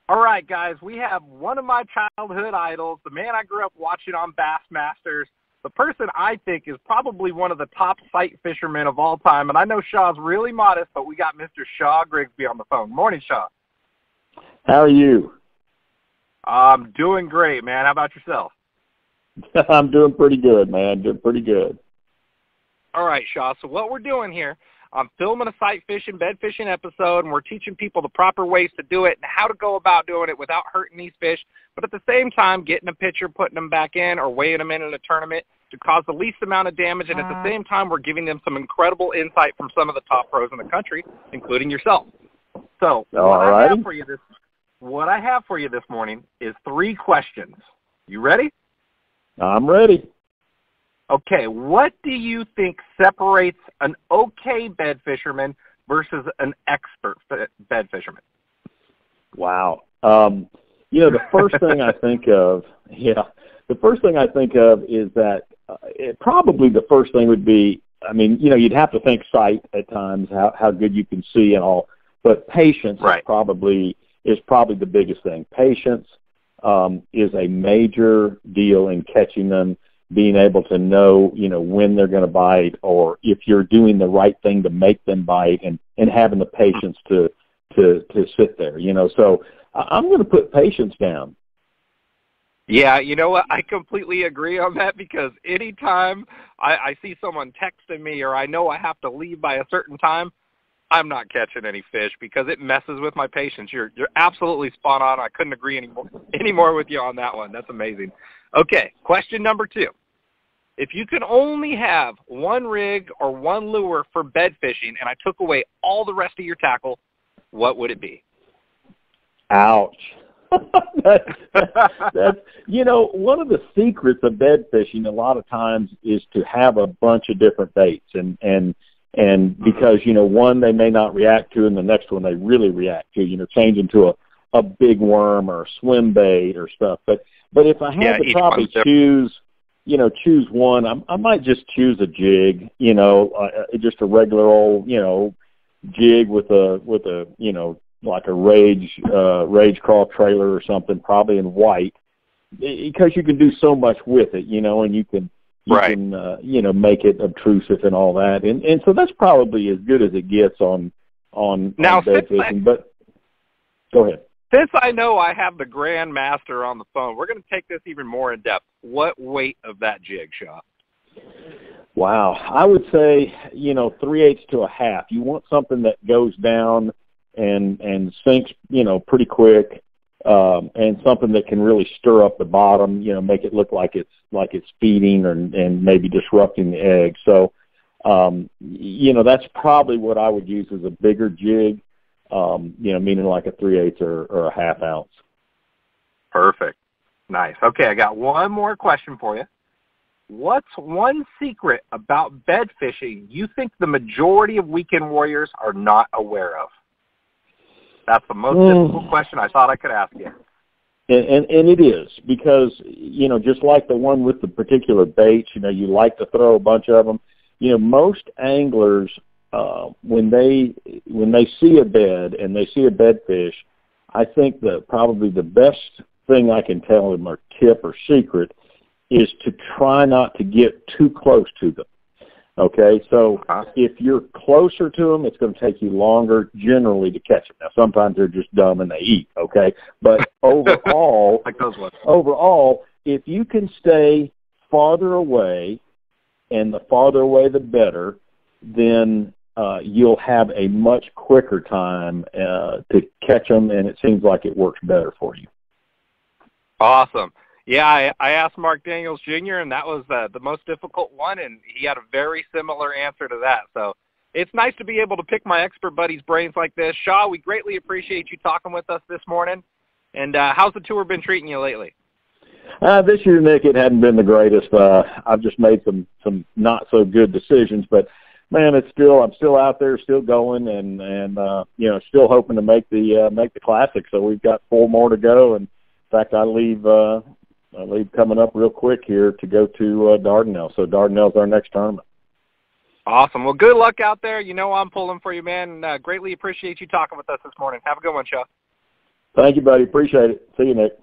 All right, guys, we have one of my childhood idols, the man I grew up watching on Bassmasters, the person I think is probably one of the top sight fishermen of all time. And I know Shaw's really modest, but we got Mr. Shaw Grigsby on the phone. Morning, Shaw. How are you? I'm doing great, man. How about yourself? I'm doing pretty good, man. Doing pretty good. All right, Shaw. So what we're doing here, I'm filming a sight fishing, bed fishing episode, and we're teaching people the proper ways to do it and how to go about doing it without hurting these fish, but at the same time getting a picture, putting them back in, or weighing them in a tournament to cause the least amount of damage. And at the same time, we're giving them some incredible insight from some of the top pros in the country, including yourself. So what I have for you this morning is 3 questions. You ready? I'm ready. Okay, what do you think separates an okay bed fisherman versus an expert bed fisherman? Wow. The first thing I think of, is that probably the first thing would be, you'd have to think sight at times, how good you can see and all, but patience right. is probably the biggest thing. Patience is a major deal in catching them, being able to know, when they're going to bite, or if you're doing the right thing to make them bite, and having the patience to sit there, So I'm going to put patience down. Yeah, you know what? I completely agree on that, because anytime I see someone texting me or I know I have to leave by a certain time, I'm not catching any fish because it messes with my patience. You're absolutely spot on. I couldn't agree anymore with you on that one. That's amazing. Okay, question number 2. If you could only have one rig or one lure for bed fishing and I took away all the rest of your tackle, what would it be? Ouch. That's one of the secrets of bed fishing a lot of times is to have a bunch of different baits, and because one they may not react to and the next one they really react to, changing to a big worm or a swim bait or stuff. But if I had to probably choose one, I might just choose a jig, just a regular old jig with a like a rage crawl trailer or something, probably in white, because you can do so much with it, and you can make it obtrusive and all that, and so that's probably as good as it gets on bed fishing. But go ahead. Since I know I have the Grand Master on the phone, we're going to take this even more in depth. What weight of that jig, Shaw? Wow, I would say 3/8 to a half. You want something that goes down and sinks pretty quick, and something that can really stir up the bottom, make it look like it's feeding and maybe disrupting the egg. So that's probably what I would use as a bigger jig, meaning like a 3/8 or a half ounce. Perfect. Nice. Okay, I got one more question for you. What's one secret about bed fishing you think the majority of weekend warriors are not aware of? That's the most difficult question I thought I could ask you. And it is, because, just like the one with the particular baits, you like to throw a bunch of them. Most anglers, when they see a bed and they see a bed fish, I think that probably the best thing I can tell them, or tip or secret, is to try not to get too close to them. Okay, so if you're closer to them, it's going to take you longer generally to catch them. Now, sometimes they're just dumb and they eat, okay? But overall, if you can stay farther away, and the farther away the better, then you'll have a much quicker time to catch them, and it seems like it works better for you. Awesome. Yeah, I asked Mark Daniels Jr., and that was the most difficult one, and he had a very similar answer to that. So it's nice to be able to pick my expert buddies' brains like this. Shaw, we greatly appreciate you talking with us this morning. And how's the tour been treating you lately? This year, Nick, it hadn't been the greatest. I've just made some not so good decisions, but man, I'm still out there, still going, and still hoping to make the classic. So we've got 4 more to go, and in fact, I leave coming up real quick here to go to Dardanelle. So Dardanelle's our next tournament. Awesome. Well, good luck out there. I'm pulling for you, man. And greatly appreciate you talking with us this morning. Have a good one, Shaw. Thank you, buddy. Appreciate it. See you, Nick.